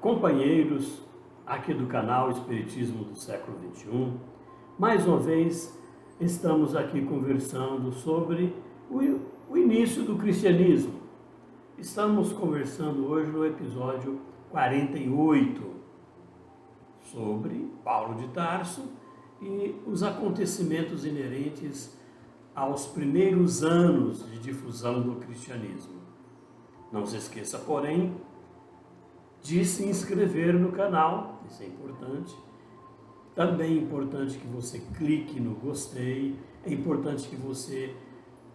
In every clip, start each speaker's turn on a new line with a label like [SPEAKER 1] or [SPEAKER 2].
[SPEAKER 1] companheiros aqui do canal Espiritismo do Século XXI. Mais uma vez, estamos aqui conversando sobre o início do cristianismo. Estamos conversando hoje no episódio 48 sobre Paulo de Tarso e os acontecimentos inerentes aos primeiros anos de difusão do cristianismo. Não se esqueça, porém, de se inscrever no canal, isso é importante. Também é importante que você clique no gostei, é importante que você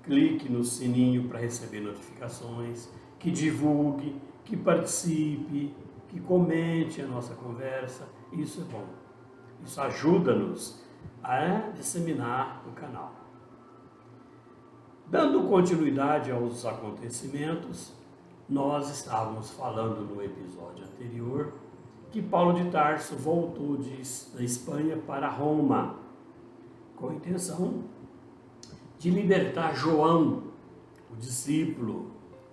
[SPEAKER 1] clique no sininho para receber notificações, que divulgue, que participe, que comente a nossa conversa. Isso é bom. Isso ajuda-nos a disseminar o canal. Dando continuidade aos acontecimentos, nós estávamos falando no episódio anterior que Paulo de Tarso voltou da Espanha para Roma com a intenção de libertar João, o discípulo,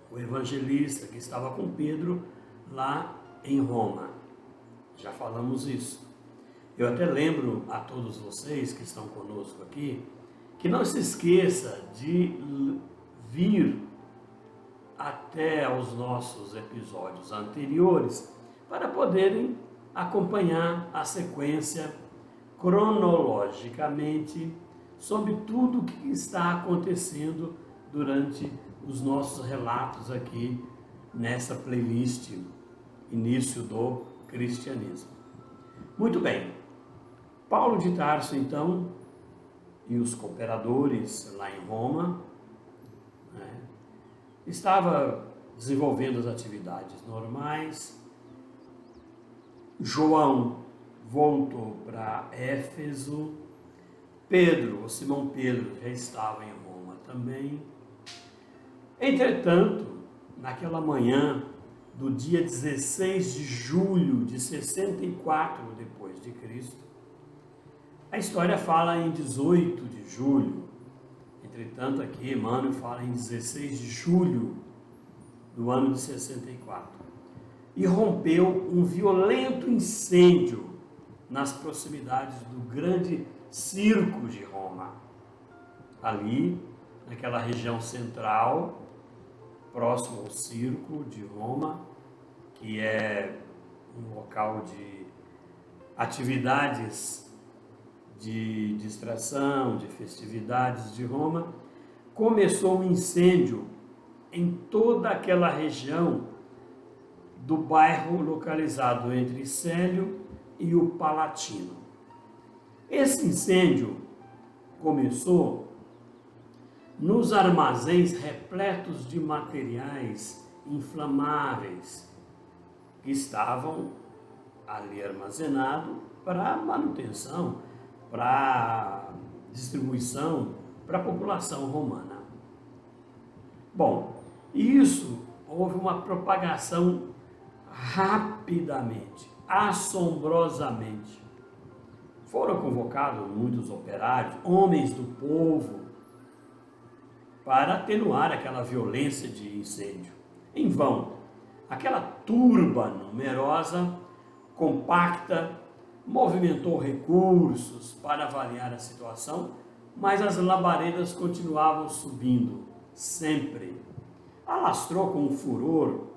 [SPEAKER 1] o evangelista que estava com Pedro lá em Roma. Já falamos isso. Eu até lembro a todos vocês que estão conosco aqui que não se esqueça de vir até aos nossos episódios anteriores para poderem acompanhar a sequência cronologicamente sobre tudo o que está acontecendo durante os nossos relatos aqui nessa playlist Início do Cristianismo. Muito bem, Paulo de Tarso então e os cooperadores lá em Roma estava desenvolvendo as atividades normais. João voltou para Éfeso. Pedro, o Simão Pedro, já estava em Roma também. Entretanto, naquela manhã do dia 16 de julho de 64 depois de Cristo, a história fala em 18 de julho. Entretanto, aqui Emmanuel fala em 16 de julho do ano de 64. E rompeu um violento incêndio nas proximidades do grande circo de Roma. Ali, naquela região central, próximo ao circo de Roma, que é um local de atividades de distração, de festividades de Roma, começou um incêndio em toda aquela região do bairro localizado entre Célio e o Palatino. Esse incêndio começou nos armazéns repletos de materiais inflamáveis que estavam ali armazenados para manutenção, para distribuição para a população romana. Bom, isso houve uma propagação rapidamente, assombrosamente. Foram convocados muitos operários, homens do povo, para atenuar aquela violência de incêndio. Em vão, aquela turba numerosa, compacta, movimentou recursos para avaliar a situação, mas as labaredas continuavam subindo, sempre. Alastrou com um furor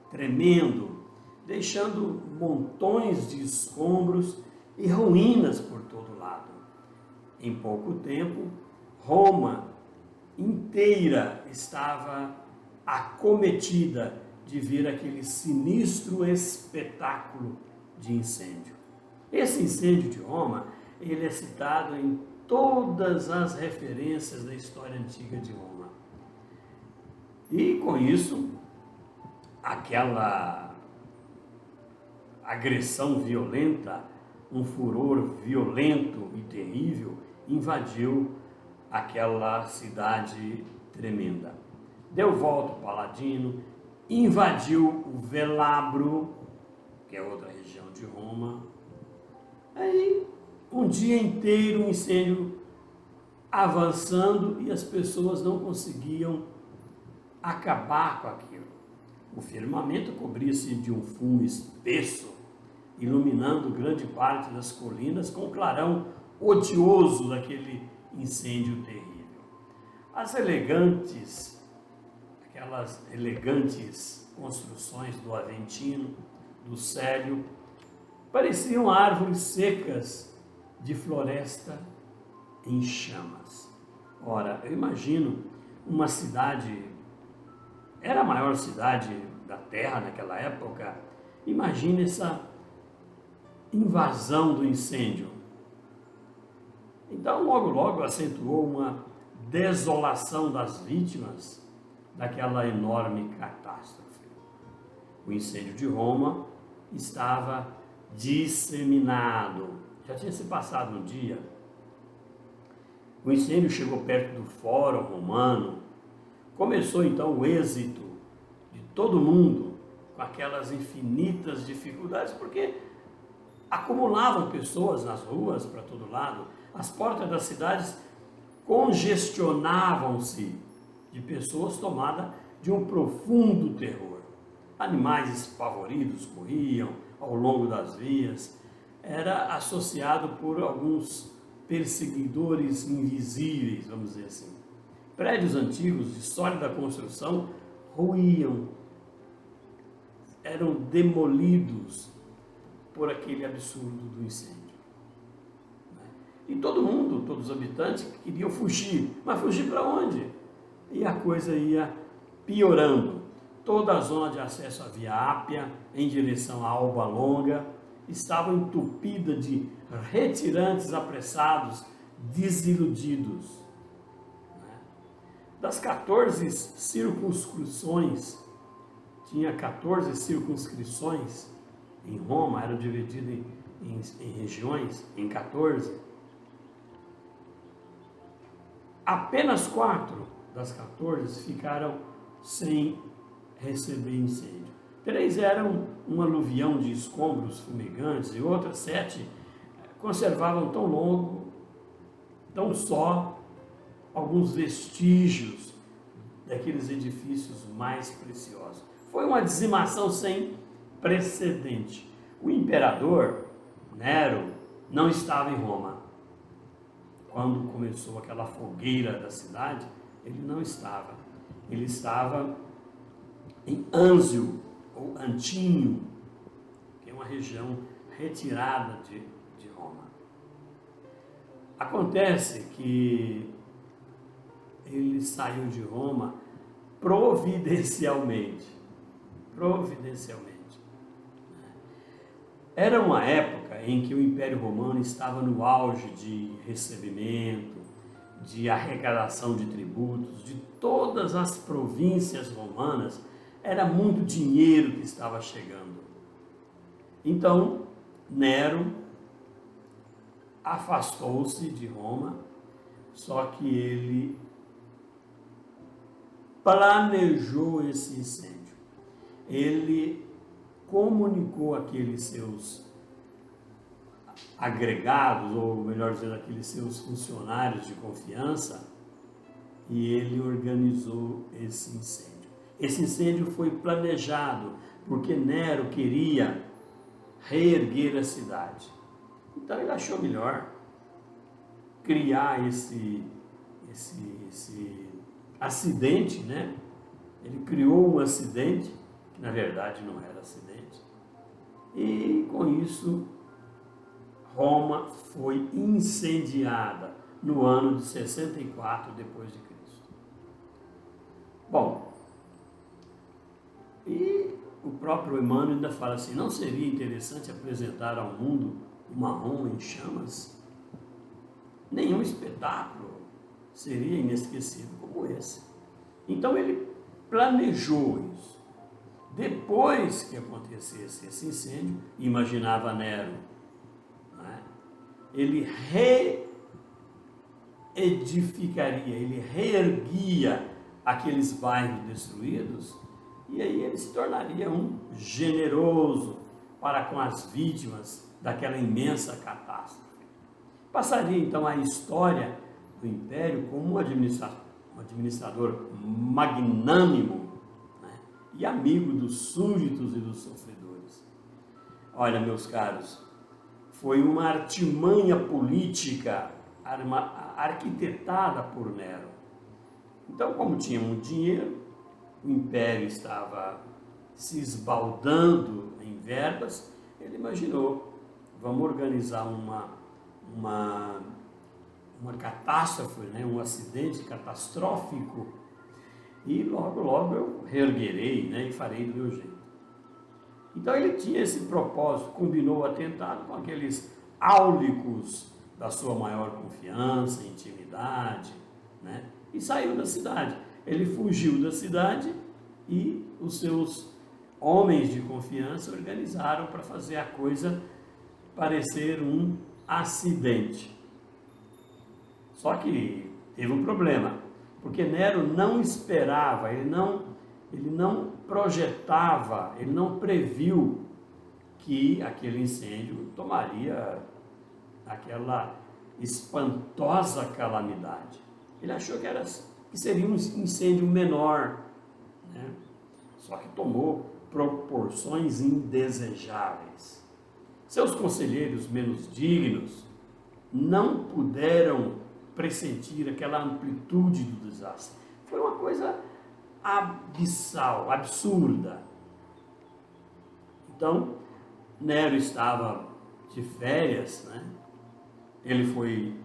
[SPEAKER 1] tremendo, deixando montões de escombros e ruínas por todo lado. Em pouco tempo, Roma inteira estava acometida de ver aquele sinistro espetáculo de incêndio. Esse incêndio de Roma, ele é citado em todas as referências da história antiga de Roma. E com isso, aquela agressão violenta, um furor violento e terrível, invadiu aquela cidade tremenda. Deu volta o Palatino, invadiu o Velabro, que é outra região de Roma. Aí, um dia inteiro, um incêndio avançando e as pessoas não conseguiam acabar com aquilo. O firmamento cobria-se de um fumo espesso iluminando grande parte das colinas com o clarão odioso daquele incêndio terrível. Aquelas elegantes construções do Aventino, do Célio, pareciam árvores secas de floresta em chamas. Ora, eu imagino uma cidade, era a maior cidade da Terra naquela época, imagine essa invasão do incêndio. Então, logo acentuou uma desolação das vítimas daquela enorme catástrofe. O incêndio de Roma estava disseminado. Já tinha se passado um dia. O incêndio chegou perto do Fórum Romano. Começou então o êxito de todo mundo com aquelas infinitas dificuldades, porque acumulavam pessoas nas ruas para todo lado. As portas das cidades congestionavam-se de pessoas tomadas de um profundo terror. Animais espavoridos corriam ao longo das vias. Era associado por alguns perseguidores invisíveis, vamos dizer assim. Prédios antigos de sólida construção ruíam, eram demolidos por aquele absurdo do incêndio. E todo mundo, todos os habitantes queriam fugir, mas fugir para onde? E a coisa ia piorando. Toda a zona de acesso à Via Ápia, em direção à Alba Longa, estava entupida de retirantes apressados, desiludidos. Das 14 circunscrições, tinha 14 circunscrições em Roma, eram divididas em regiões, em 14. Apenas 4 das 14 ficaram sem receber incêndio. 3 eram um aluvião de escombros fumegantes e outras 7 conservavam tão só alguns vestígios daqueles edifícios mais preciosos. Foi uma dizimação sem precedente. O imperador Nero não estava em Roma. Quando começou aquela fogueira da cidade, ele não estava. Ele estava em Anzio, ou Antinho, que é uma região retirada de Roma. Acontece que ele saiu de Roma providencialmente. Era uma época em que o Império Romano estava no auge de recebimento, de arrecadação de tributos, de todas as províncias romanas. Era muito dinheiro que estava chegando. Então, Nero afastou-se de Roma, só que ele planejou esse incêndio. Ele comunicou aqueles seus agregados, ou melhor dizendo, aqueles seus funcionários de confiança, e ele organizou esse incêndio. Esse incêndio foi planejado porque Nero queria reerguer a cidade. Então ele achou melhor criar esse acidente, né? Ele criou um acidente, que na verdade não era acidente, e com isso Roma foi incendiada no ano de 64 depois de Cristo. Bom, e o próprio Emmanuel ainda fala assim: não seria interessante apresentar ao mundo uma Roma em chamas? Nenhum espetáculo seria inesquecível como esse. Então ele planejou isso. Depois que acontecesse esse incêndio, imaginava Nero, né? Ele reedificaria, ele reerguia aqueles bairros destruídos, e aí ele se tornaria um generoso para com as vítimas daquela imensa catástrofe. Passaria então a história do Império como um administrador magnânimo, né, e amigo dos súditos e dos sofredores. Olha, meus caros, foi uma artimanha política arquitetada por Nero. Então, como tinha muito dinheiro, o império estava se esbaldando em verbas, ele imaginou, vamos organizar uma catástrofe, né? Um acidente catastrófico, e logo, logo eu reerguerei, né? E farei do meu jeito. Então ele tinha esse propósito, combinou o atentado com aqueles áulicos da sua maior confiança, intimidade, né? E saiu da cidade. Ele fugiu da cidade e os seus homens de confiança organizaram para fazer a coisa parecer um acidente. Só que teve um problema, porque Nero não esperava, ele não projetava, ele não previu que aquele incêndio tomaria aquela espantosa calamidade. Ele achou que seria um incêndio menor, né? Só que tomou proporções indesejáveis. Seus conselheiros menos dignos não puderam pressentir aquela amplitude do desastre. Foi uma coisa abissal, absurda. Então, Nero estava de férias, né? Ele foi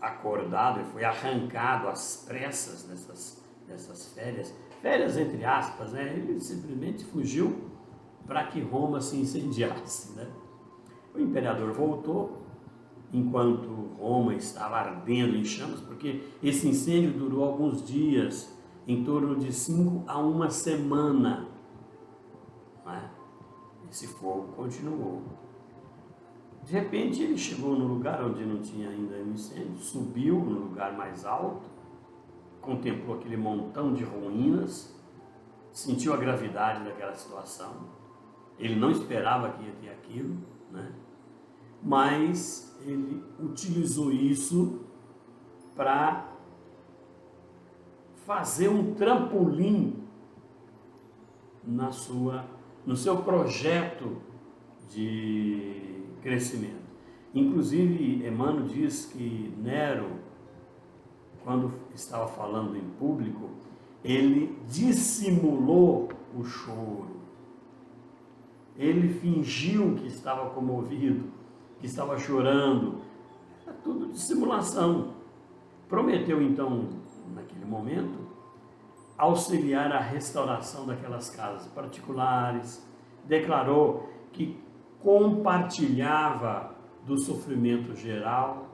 [SPEAKER 1] acordado, ele foi arrancado às pressas dessas férias entre aspas, né? Ele simplesmente fugiu para que Roma se incendiasse, né? O imperador voltou, enquanto Roma estava ardendo em chamas, porque esse incêndio durou alguns dias, em torno de 5 a 1 semana, né? Esse fogo continuou. De repente ele chegou no lugar onde não tinha ainda um incêndio, subiu no lugar mais alto, contemplou aquele montão de ruínas, sentiu a gravidade daquela situação. Ele não esperava que ia ter aquilo, né? Mas ele utilizou isso para fazer um trampolim no seu projeto de crescimento. Inclusive, Emmanuel diz que Nero, quando estava falando em público, ele dissimulou o choro. Ele fingiu que estava comovido, que estava chorando. Era tudo dissimulação. Prometeu, então, naquele momento, auxiliar a restauração daquelas casas particulares. Declarou que compartilhava do sofrimento geral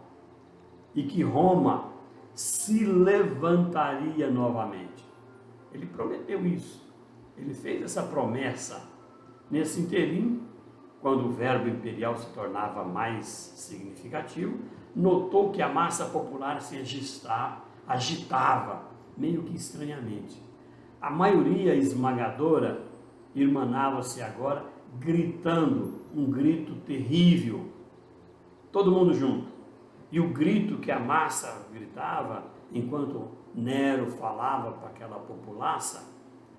[SPEAKER 1] e que Roma se levantaria novamente. Ele prometeu isso. Ele fez essa promessa. Nesse interim, quando o verbo imperial se tornava mais significativo, notou que a massa popular se agitava, meio que estranhamente. A maioria esmagadora irmanava-se agora gritando um grito terrível, todo mundo junto. E o grito que a massa gritava, enquanto Nero falava para aquela populaça,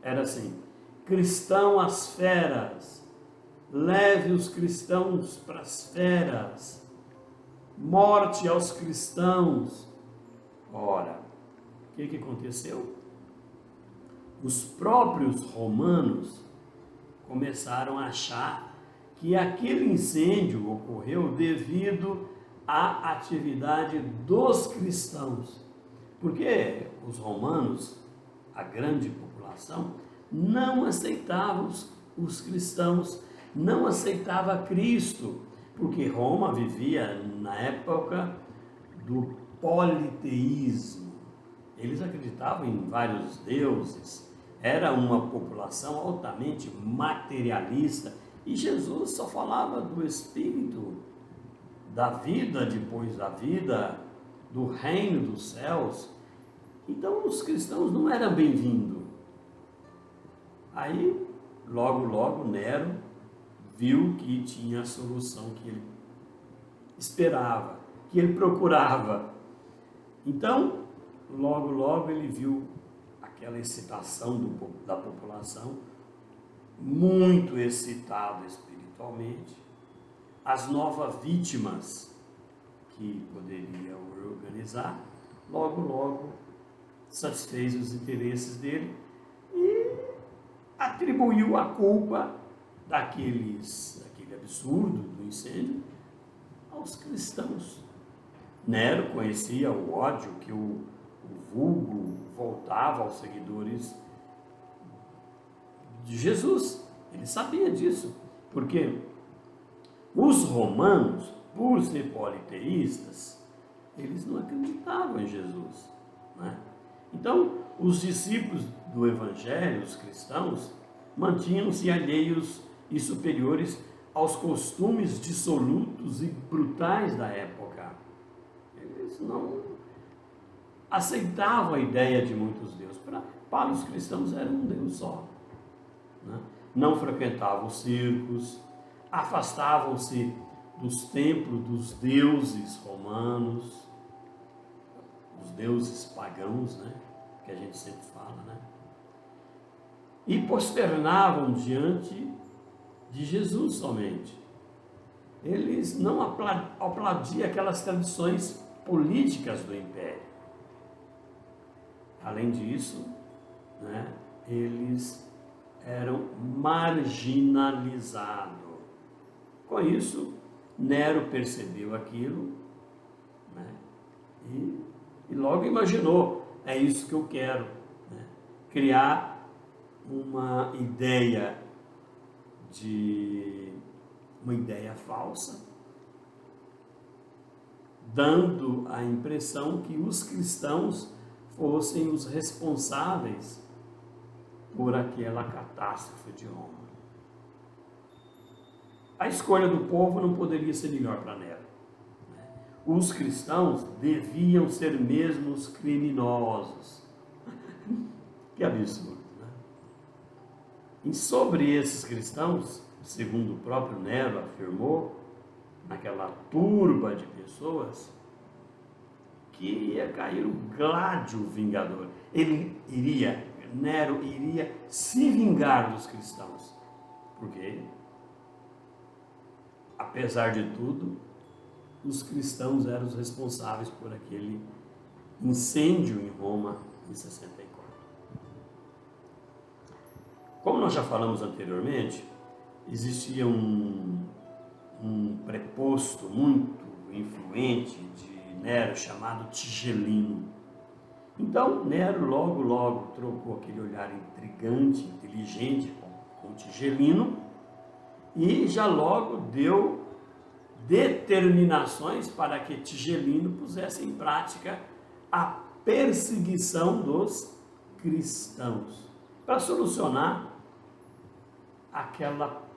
[SPEAKER 1] era assim: cristão às feras, leve os cristãos para as feras, morte aos cristãos. Ora, o que aconteceu? Os próprios romanos começaram a achar que aquele incêndio ocorreu devido à atividade dos cristãos, porque os romanos, a grande população, não aceitava os cristãos, não aceitava Cristo, porque Roma vivia na época do politeísmo. Eles acreditavam em vários deuses, era uma população altamente materialista, e Jesus só falava do Espírito, da vida depois da vida, do reino dos céus. Então os cristãos não eram bem-vindos. Aí, logo Nero viu que tinha a solução que ele esperava, que ele procurava. Então, logo ele viu aquela excitação da população, muito excitada espiritualmente, as novas vítimas que poderia organizar, logo satisfez os interesses dele e atribuiu a culpa daquele absurdo do incêndio aos cristãos. Nero conhecia o ódio que o vulgo voltava aos seguidores de Jesus. Ele sabia disso, porque os romanos, por ser politeístas, eles não acreditavam em Jesus, né? Então, os discípulos do Evangelho, os cristãos, mantinham-se alheios e superiores aos costumes dissolutos e brutais da época. Eles não aceitavam a ideia de muitos deuses. Para os cristãos era um Deus só, né? Não frequentavam os circos, afastavam-se dos templos dos deuses romanos, os deuses pagãos, né? Que a gente sempre fala, né? E posternavam diante de Jesus somente. Eles não aplaudiam aquelas tradições políticas do império. Além disso, né, eles eram marginalizados. Com isso, Nero percebeu aquilo, né, e logo imaginou: é isso que eu quero, né? Criar uma ideia falsa, dando a impressão que os cristãos fossem os responsáveis por aquela catástrofe de Roma. A escolha do povo não poderia ser melhor para Nero. Os cristãos deviam ser mesmo os criminosos. Que absurdo, né? E sobre esses cristãos, segundo o próprio Nero afirmou, naquela turba de pessoas, que ia cair o Gládio vingador. Nero iria se vingar dos cristãos. Porque, apesar de tudo, os cristãos eram os responsáveis por aquele incêndio em Roma em 64. Como nós já falamos anteriormente, existia um preposto muito influente de Nero chamado Tigelino. Então Nero logo trocou aquele olhar intrigante, inteligente com Tigelino e já logo deu determinações para que Tigelino pusesse em prática a perseguição dos cristãos, para solucionar aquela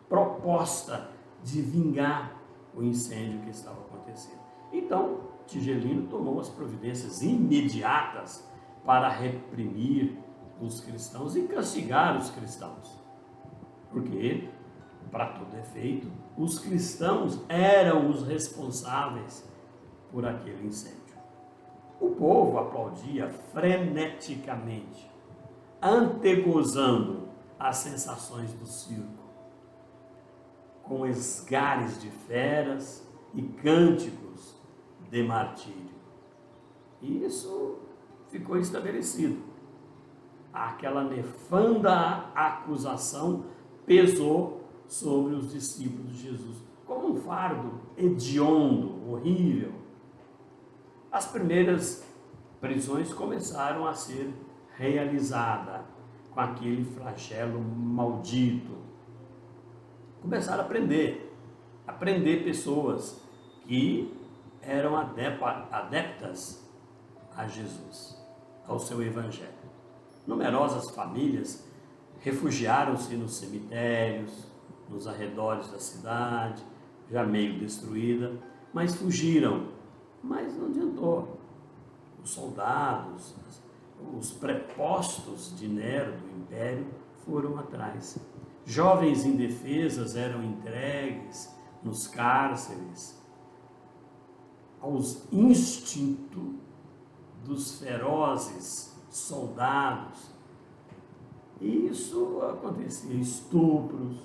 [SPEAKER 1] proposta de vingar o incêndio que estava acontecendo. Então, Tigelino tomou as providências imediatas para reprimir os cristãos e castigar os cristãos. Porque, para todo efeito, os cristãos eram os responsáveis por aquele incêndio. O povo aplaudia freneticamente, antegozando as sensações do circo, com esgares de feras e cânticos de martírio. E isso ficou estabelecido. Aquela nefanda acusação pesou sobre os discípulos de Jesus como um fardo hediondo, horrível. As primeiras prisões começaram a ser realizadas com aquele flagelo maldito. Começaram a prender pessoas que eram adeptas a Jesus, ao seu evangelho. Numerosas famílias refugiaram-se nos cemitérios, nos arredores da cidade, já meio destruída, mas fugiram. Mas não adiantou. Os soldados, os prepostos de Nero, do império, foram atrás. Jovens indefesas eram entregues nos cárceres aos instintos dos ferozes soldados. E isso acontecia, estupros,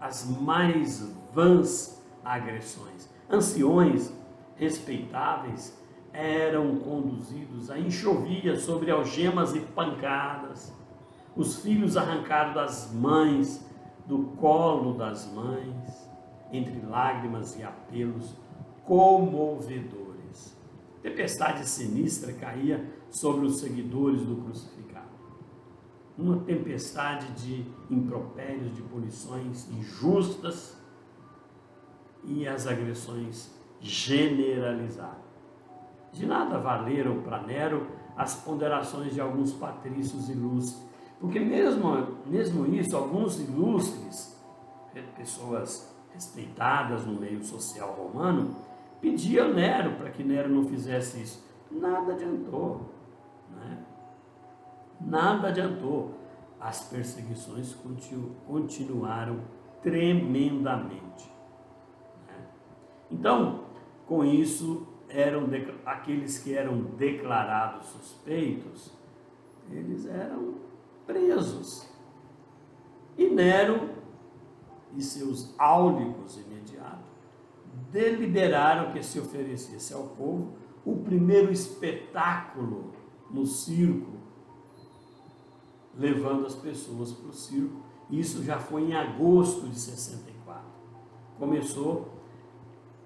[SPEAKER 1] as mais vãs agressões. Anciões respeitáveis eram conduzidos a enxovias sobre algemas e pancadas, os filhos arrancados das mães, do colo das mães, entre lágrimas e apelos comovedores. Tempestade sinistra caía sobre os seguidores do crucificado. Uma tempestade de impropérios, de punições injustas, e as agressões generalizaram. De nada valeram para Nero as ponderações de alguns patrícios ilustres, porque mesmo isso, alguns ilustres, pessoas respeitadas no meio social romano, pediam Nero para que Nero não fizesse isso. Nada adiantou, né? Nada adiantou. As perseguições continuaram tremendamente. Então, com isso, aqueles que eram declarados suspeitos, eles eram presos. E Nero e seus áulicos imediatos deliberaram que se oferecesse ao povo o primeiro espetáculo no circo, levando as pessoas para o circo. Isso já foi em agosto de 64. Começou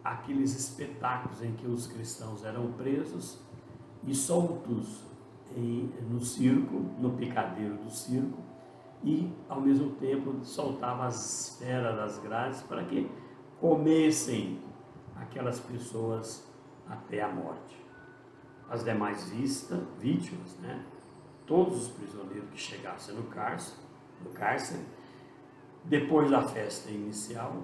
[SPEAKER 1] aqueles espetáculos em que os cristãos eram presos e soltos no circo, no picadeiro do circo, e ao mesmo tempo soltava as feras das grades para que comessem aquelas pessoas até a morte. As demais vítimas, né? Todos os prisioneiros que chegassem no cárcere, depois da festa inicial,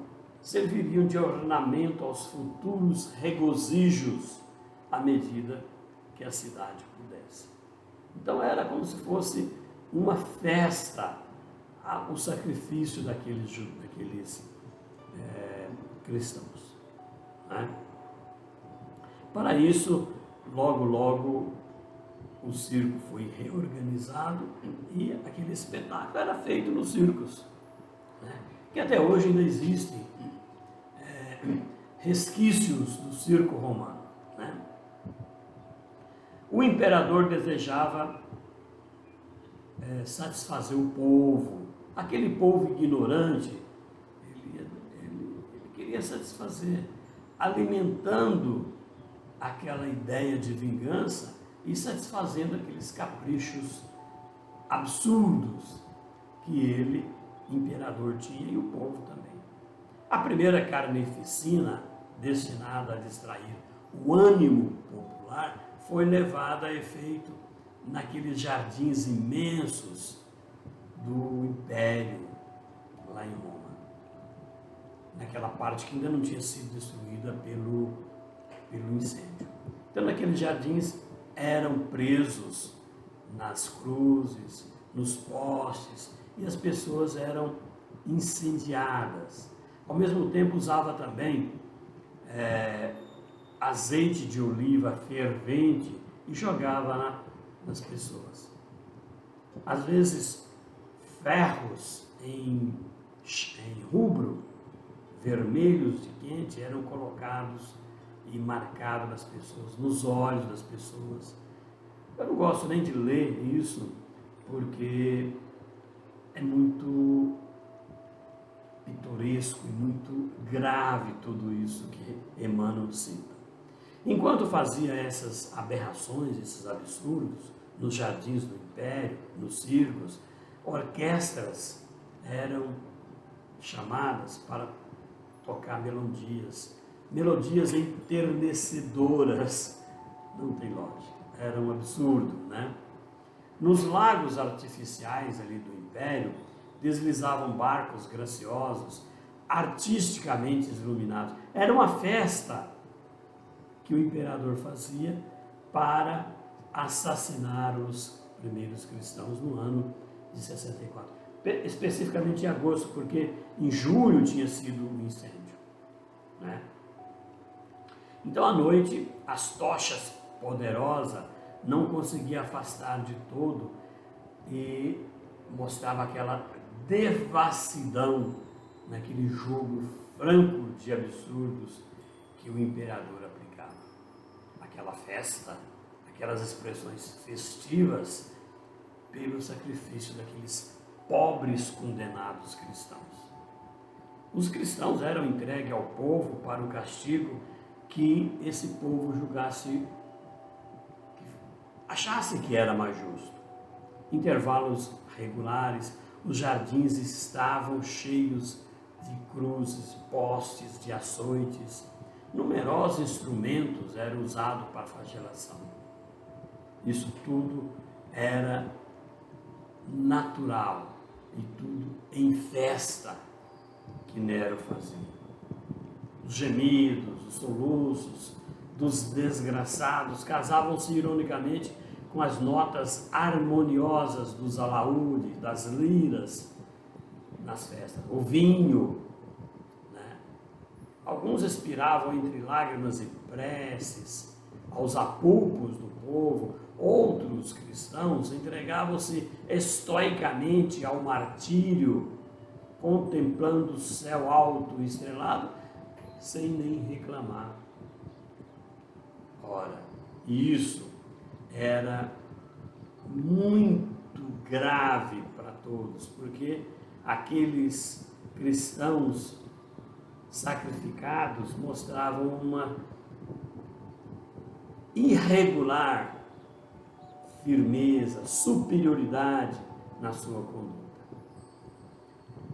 [SPEAKER 1] serviriam de ornamento aos futuros regozijos à medida que a cidade pudesse. Então era como se fosse uma festa, o sacrifício daqueles cristãos, né? Para isso, logo o circo foi reorganizado e aquele espetáculo era feito nos circos, né? Que até hoje ainda existem resquícios do circo romano, né? O imperador desejava satisfazer o povo, aquele povo ignorante, ele queria satisfazer, alimentando aquela ideia de vingança e satisfazendo aqueles caprichos absurdos que ele, imperador, tinha, e o povo também. A primeira carneficina, destinada a distrair o ânimo popular, foi levada a efeito naqueles jardins imensos do Império, lá em Roma, naquela parte que ainda não tinha sido destruída pelo incêndio. Então, naqueles jardins eram presos nas cruzes, nos postes, e as pessoas eram incendiadas. Ao mesmo tempo, usava também azeite de oliva fervente e jogava nas pessoas. Às vezes, ferros em rubro, vermelhos de quente, eram colocados e marcados nas pessoas, nos olhos das pessoas. Eu não gosto nem de ler isso, porque é muito pitoresco e muito grave tudo isso que Emmanuel cita. Enquanto fazia essas aberrações, esses absurdos, nos jardins do Império, nos circos, orquestras eram chamadas para tocar melodias enternecedoras. Não tem lógica, era um absurdo, né? Nos lagos artificiais ali do Império, deslizavam barcos graciosos, artisticamente iluminados. Era uma festa que o imperador fazia para assassinar os primeiros cristãos no ano de 64. Especificamente em agosto, porque em julho tinha sido um incêndio, né? Então, à noite, as tochas poderosas não conseguiam afastar de todo e mostrava aquela devassidão naquele jogo franco de absurdos que o imperador aplicava. Aquela festa, aquelas expressões festivas pelo sacrifício daqueles pobres condenados cristãos. Os cristãos eram entregues ao povo para o castigo que esse povo achasse que era mais justo. Intervalos regulares, os jardins estavam cheios de cruzes, postes, de açoites. Numerosos instrumentos eram usados para a flagelação. Isso tudo era natural e tudo em festa que Nero fazia. Os gemidos, os soluços dos desgraçados casavam-se ironicamente com as notas harmoniosas dos alaúdes, das liras nas festas. O vinho, né? Alguns expiravam entre lágrimas e preces aos apupos do povo. Outros cristãos entregavam-se estoicamente ao martírio, contemplando o céu alto e estrelado, sem nem reclamar. Ora, isso era muito grave para todos, porque aqueles cristãos sacrificados mostravam uma irregular firmeza, superioridade na sua conduta.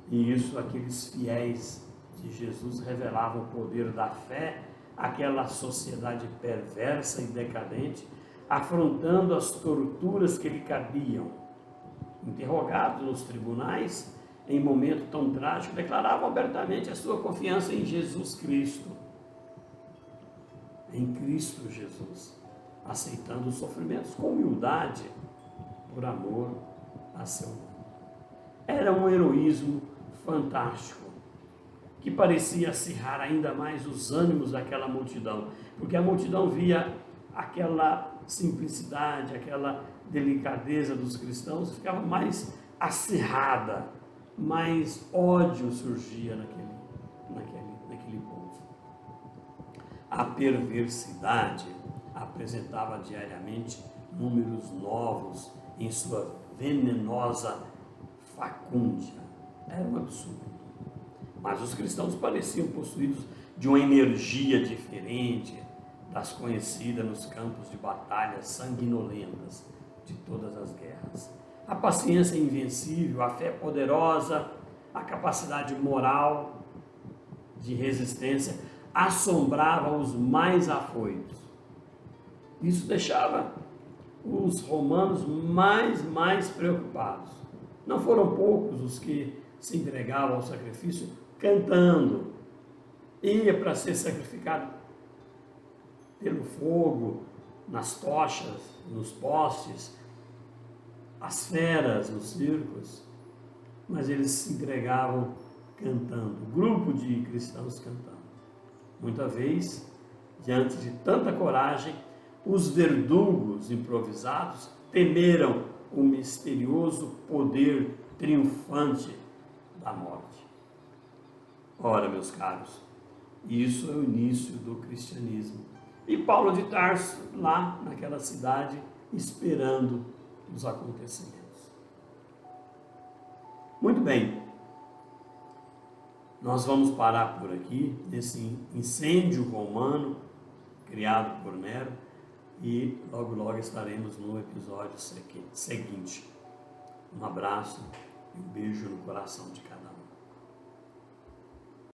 [SPEAKER 1] E isso, aqueles fiéis de Jesus revelavam o poder da fé àquela sociedade perversa e decadente, afrontando as torturas que lhe cabiam. Interrogados nos tribunais, em momento tão trágico, declaravam abertamente a sua confiança em Jesus Cristo. Em Cristo Jesus, aceitando os sofrimentos com humildade, por amor a seu nome. Era um heroísmo fantástico, que parecia acirrar ainda mais os ânimos daquela multidão, porque a multidão via aquela simplicidade, aquela delicadeza dos cristãos, ficava mais acirrada, mais ódio surgia naquele povo. A perversidade apresentava diariamente números novos em sua venenosa facúndia. Era um absurdo. Mas os cristãos pareciam possuídos de uma energia diferente das conhecidas nos campos de batalhas sanguinolentas de todas as guerras. A paciência invencível, a fé poderosa, a capacidade moral de resistência assombrava os mais afoitos. Isso deixava os romanos mais preocupados. Não foram poucos os que se entregavam ao sacrifício cantando. Ia para ser sacrificado pelo fogo, nas tochas, nos postes, as feras nos circos, mas eles se entregavam cantando, grupo de cristãos cantando. Muita vez, diante de tanta coragem, os verdugos improvisados temeram o misterioso poder triunfante da morte. Ora, meus caros, isso é o início do cristianismo. E Paulo de Tarso, lá naquela cidade, esperando os acontecimentos. Muito bem, nós vamos parar por aqui, nesse incêndio romano criado por Nero, e logo estaremos no episódio seguinte. Um abraço e um beijo no coração de cada um.